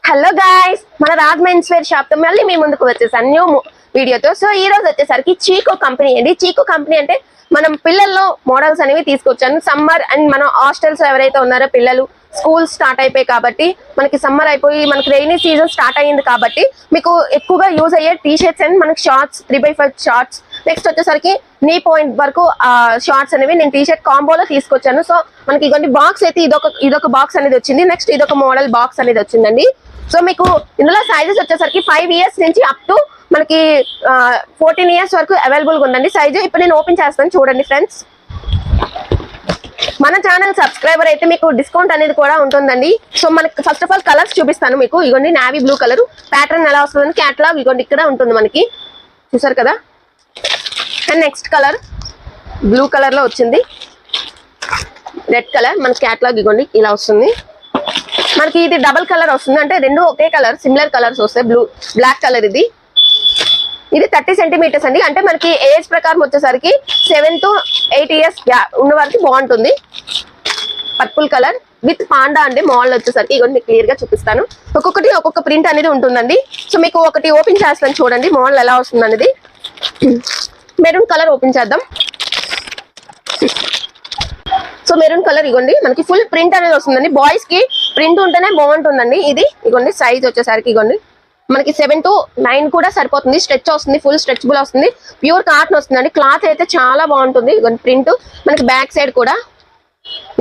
Hello guys, మన Raj men's wear shop తో మళ్ళీ మీ ముందుకు వచ్చేసాను న్యూ వీడియోతో. సో ఈ రోజు వచ్చేసరికి చీకో కంపెనీ అండి. చీకో కంపెనీ అంటే మనం పిల్లల్లో మోడల్స్ అనేవి తీసుకొచ్చాను. సమ్మర్ అండ్ మన హాస్టల్స్ ఎవరైతే ఉన్నారో పిల్లలు స్కూల్ స్టార్ట్ అయిపోయి కాబట్టి మనకి సమ్మర్ అయిపోయి మనకి రైనీ సీజన్ స్టార్ట్ అయ్యింది కాబట్టి మీకు ఎక్కువగా యూజ్ అయ్యే టీ షర్ట్స్ అండ్ మనకి షార్ట్స్ 3x5 షార్ట్స్, నెక్స్ట్ వచ్చేసరికి నీ పాయింట్ వరకు షార్ట్స్ అనేవి నేను టీ షర్ట్ కాంబోలో తీసుకొచ్చాను. సో మనకి ఇటువంటి బాక్స్ అయితే ఇదొక బాక్స్ అనేది వచ్చింది. నెక్స్ట్ ఇదొక మోడల్ బాక్స్ అనేది వచ్చిందండి. సో మీకు ఇందులో సైజెస్ వచ్చేసరికి 5 years నుంచి అప్ టు మనకి 14 years వరకు అవైలబుల్ గా ఉందండి సైజు. ఇప్పుడు నేను ఓపెన్ చేస్తాను, చూడండి ఫ్రెండ్స్. మన ఛానల్ సబ్స్క్రైబర్ అయితే మీకు డిస్కౌంట్ అనేది కూడా ఉంటుందండి. సో మనకి ఫస్ట్ ఆఫ్ ఆల్ కలర్స్ చూపిస్తాను మీకు. ఇగోండి నావీ బ్లూ కలర్ ప్యాటర్న్ ఎలా వస్తుందని క్యాటలాగ్ ఇగోండి ఇక్కడ ఉంటుంది మనకి, చూసారు కదా. And next colour blue colour లో వచ్చింది, రెడ్ కలర్ మన క్యాటలాగ్ ఇగోండి ఇలా వస్తుంది. మనకి ఇది డబల్ కలర్ వస్తుంది, అంటే రెండు ఒకే కలర్ సిమిలర్ కలర్స్ వస్తాయి. బ్లాక్ కలర్ ఇది 30 centimeters అండి. అంటే మనకి ఏజ్ ప్రకారం వచ్చేసరికి 7 to 8 years ఉన్న వరకు బాగుంటుంది. పర్పుల్ కలర్ విత్ పాండా అండి. మోడల్ వచ్చేసరికి ఇగోండి మీకు క్లియర్ గా చూపిస్తాను. ఒక్కొక్కటి ఒక్కొక్క ప్రింట్ అనేది ఉంటుందండి. సో మీకు ఒకటి ఓపెన్ చేస్తాను చూడండి మోడల్ ఎలా వస్తుంది అనేది. మెరూన్ కలర్ ఓపెన్ చేద్దాం. సో మెరూన్ కలర్ ఇగోండి మనకి ఫుల్ ప్రింట్ అనేది వస్తుందండి. బాయ్స్ కి ప్రింట్ ఉంటేనే బాగుంటుందండి. ఇది ఇగోండి సైజ్ వచ్చేసరికి ఇగోండి మనకి 7 to 9 కూడా సరిపోతుంది. స్ట్రెచ్ వస్తుంది, ఫుల్ స్ట్రెచబుల్ వస్తుంది, ప్యూర్ కాటన్ వస్తుందండి. క్లాత్ అయితే చాలా బాగుంటుంది. ఇగోండి ప్రింట్ మనకి బ్యాక్ సైడ్ కూడా.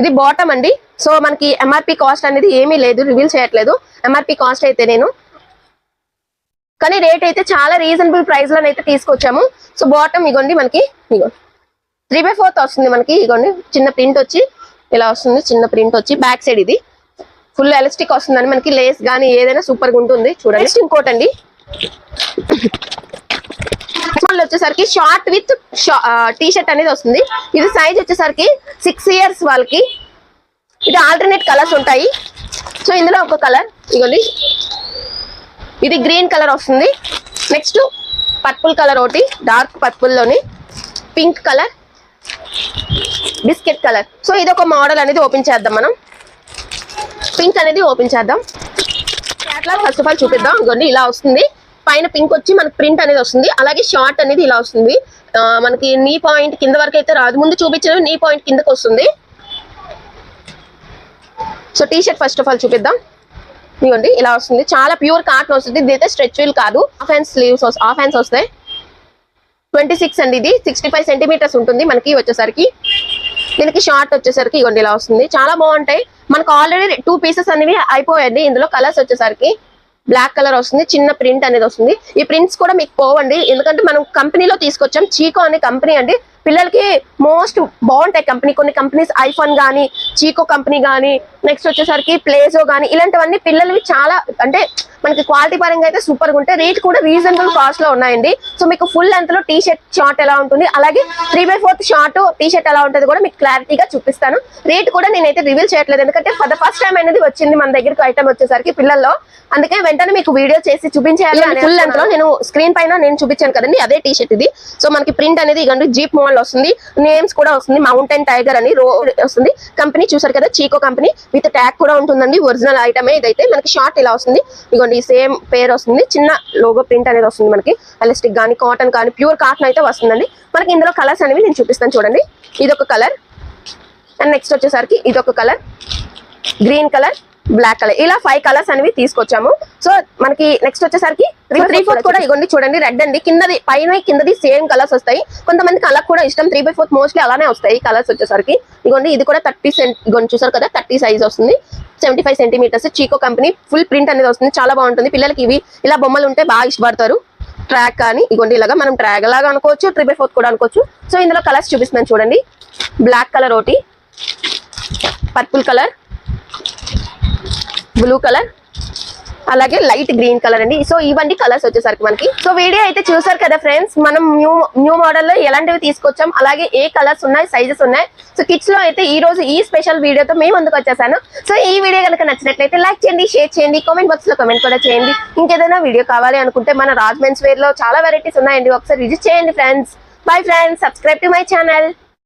ఇది బాటమ్ అండి. సో మనకి ఎంఆర్పి కాస్ట్ అనేది ఏమీ లేదు, రివీల్ చేయట్లేదు ఎంఆర్పి కాస్ట్ అయితే నేను, కానీ రేట్ అయితే చాలా రీజనబుల్ ప్రైస్ లో అయితే తీసుకొచ్చాము. సో బాటమ్ ఇగోండి మనకి ఇగో 3/4 వస్తుంది మనకి. ఇగోండి చిన్న ప్రింట్ వచ్చి ఇలా వస్తుంది, చిన్న ప్రింట్ వచ్చి బ్యాక్ సైడ్ ఇది ఫుల్ ఎలాస్టిక్ వస్తుందండి. మనకి లేస్ కానీ ఏదైనా సూపర్ గా ఉంటుంది చూడండి. ఇంకోటి అండి వచ్చేసరికి షార్ట్ విత్ టీ షర్ట్ అనేది వస్తుంది. ఇది సైజ్ వచ్చేసరికి 6 years వాళ్ళకి. ఇది ఆల్టర్నేట్ కలర్స్ ఉంటాయి. సో ఇందులో ఒక కలర్ ఇగోండి ఇది గ్రీన్ కలర్ వస్తుంది. నెక్స్ట్ పర్పుల్ కలర్ ఒకటి, డార్క్ పర్పుల్ లోని pink colour, biscuit colour. So ఇది ఒక మోడల్ అనేది ఓపెన్ చేద్దాం మనం. పింక్ అనేది ఓపెన్ చేద్దాం. క్యాటలాగ్ ఫస్ట్ ఆఫ్ ఆల్ చూపిద్దాం. ఇగోండి ఇలా వస్తుంది. పైన పింక్ వచ్చి మనకి ప్రింట్ అనేది వస్తుంది. అలాగే షార్ట్ అనేది ఇలా వస్తుంది. మనకి నీ పాయింట్ కింద వరకు అయితే రాదు, ముందు చూపించినవి నీ పాయింట్ కిందకి వస్తుంది. So T shirt first of all చూపిద్దాం. ఇవ్వండి ఇలా వస్తుంది, చాలా ప్యూర్ కాటన్ వస్తుంది. ఇది అయితే స్ట్రెచ్ కాదు, హాఫ్ హ్యాండ్ స్లీవ్స్ వస్తాయి. 26 అండి. ఇది 65 centimeters ఉంటుంది మనకి వచ్చేసరికి. దీనికి షార్ట్ వచ్చేసరికి ఇగోండి ఇలా వస్తుంది, చాలా బాగుంటాయి. మనకు ఆల్రెడీ 2 pieces అనేవి అయిపోయాయండి. ఇందులో కలర్స్ వచ్చేసరికి బ్లాక్ కలర్ వస్తుంది, చిన్న ప్రింట్ అనేది వస్తుంది. ఈ ప్రింట్స్ కూడా మీకు పోవండి, ఎందుకంటే మనం కంపెనీలో తీసుకొచ్చాం. చీకో అనే కంపెనీ అండి, పిల్లలకి మోస్ట్ బాగుంటాయి కంపెనీ. కొన్ని కంపెనీస్ ఐఫోన్ కానీ, చీకో కంపెనీ కానీ, నెక్స్ట్ వచ్చేసరికి ప్లేజో కానీ, ఇలాంటివన్నీ పిల్లలవి చాలా అంటే మనకి క్వాలిటీ పరంగా అయితే సూపర్ గా ఉంటాయి. రేట్ కూడా రీజనబుల్ కాస్ట్ లో ఉన్నాయండి. సో మీకు ఫుల్ లెంత్ లో టీ షర్ట్ షార్ట్ ఎలా ఉంటుంది, అలాగే 3/4 షార్ట్ టీ షర్ట్ ఎలా ఉంటుంది కూడా మీకు క్లారిటీగా చూపిస్తాను. రేట్ కూడా నేనైతే రివీల్ చేయట్లేదు, ఎందుకంటే ఫర్ ద ఫస్ట్ టైం అనేది వచ్చింది మన దగ్గరకు ఐటమ్ వచ్చేసరికి పిల్లల్లో. అందుకే వెంటనే మీకు వీడియో చేసి చూపించాలి. ఫుల్ లెంత్ లో నేను స్క్రీన్ పైన నేను చూపించాను కదండి, అదే టీ షర్ట్ ఇది. సో మనకి ప్రింట్ అనేది ఇగోండి జీప్ మోడల్ వస్తుంది. నేమ్స్ కూడా వస్తుంది, మౌంటైన్ టైగర్ అని వస్తుంది. కంపెనీ చూసారు కదా, చీకో కంపెనీ విత్ ట్యాగ్ కూడా ఉంటుందండి. ఒరిజినల్ ఐటమే ఇదైతే. మనకి షార్ట్ ఇలా వస్తుంది ఇగోండి, సేమ్ పేర్ వస్తుంది. చిన్న లోగో ప్రింట్ అనేది వస్తుంది మనకి. ఎలాస్టిక్ కానీ, కాటన్ కానీ, ప్యూర్ కాటన్ అయితే వస్తుందండి మనకి. ఇందులో కలర్స్ అనేవి నేను చూపిస్తాను చూడండి. ఇదొక కలర్, అండ్ నెక్స్ట్ వచ్చేసరికి ఇదొక colour, green colour, black colour, ఇలా 5 కలర్స్ అనేవి తీసుకొచ్చాము. సో మనకి నెక్స్ట్ వచ్చేసరికి 3/4 కూడా ఇగోండి చూడండి, రెడ్ అండి. కిందది పైన కిందది సేమ్ కలర్స్ వస్తాయి. కొంతమందికి అలా కూడా ఇష్టం, 3/4 మోస్ట్లీ అలానే వస్తాయి కలర్స్ వచ్చేసరికి. ఇగోండి ఇది కూడా 30 ఇగోండి చూసారు కదా, 30 సైజ్ వస్తుంది, 75 centimeters. చీకో కంపెనీ ఫుల్ ప్రింట్ అనేది వస్తుంది, చాలా బాగుంటుంది. పిల్లలకి ఇవి ఇలా బొమ్మలు ఉంటే బాగా ఇష్టపడతారు. ట్రాక్ కానీ ఇగోండి ఇలాగా మనం ట్రాక్ లాగా అనుకోవచ్చు, 3/4 కూడా అనుకోవచ్చు. సో ఇందులో కలర్స్ చూపిస్తున్నాను చూడండి. బ్లాక్ కలర్ ఒకటి, పర్పుల్ కలర్, బ్లూ కలర్, అలాగే లైట్ గ్రీన్ కలర్ అండి. సో ఇవన్నీ కలర్స్ వచ్చేసరికి మనకి. సో వీడియో అయితే చూసారు కదా ఫ్రెండ్స్, మనం న్యూ మోడల్ లో ఎలాంటివి తీసుకొచ్చాం, అలాగే ఏ కలర్స్ ఉన్నాయి, సైజెస్ ఉన్నాయి. సో కిడ్స్ లో అయితే ఈ రోజు ఈ స్పెషల్ వీడియోతో మేము ముందుకు వచ్చేసాను. సో ఈ వీడియో కనుక నచ్చినట్లయితే లైక్ చేయండి, షేర్ చేయండి, కామెంట్ బాక్స్ లో కామెంట్ కూడా చేయండి. ఇంకేదైనా వీడియో కావాలి అనుకుంటే మన రాజ్ మెన్స్ వేర్ లో చాలా వెరైటీస్ ఉన్నాయండి, ఒకసారి విజిట్ చేయండి friends. Bye friends, subscribe to my channel.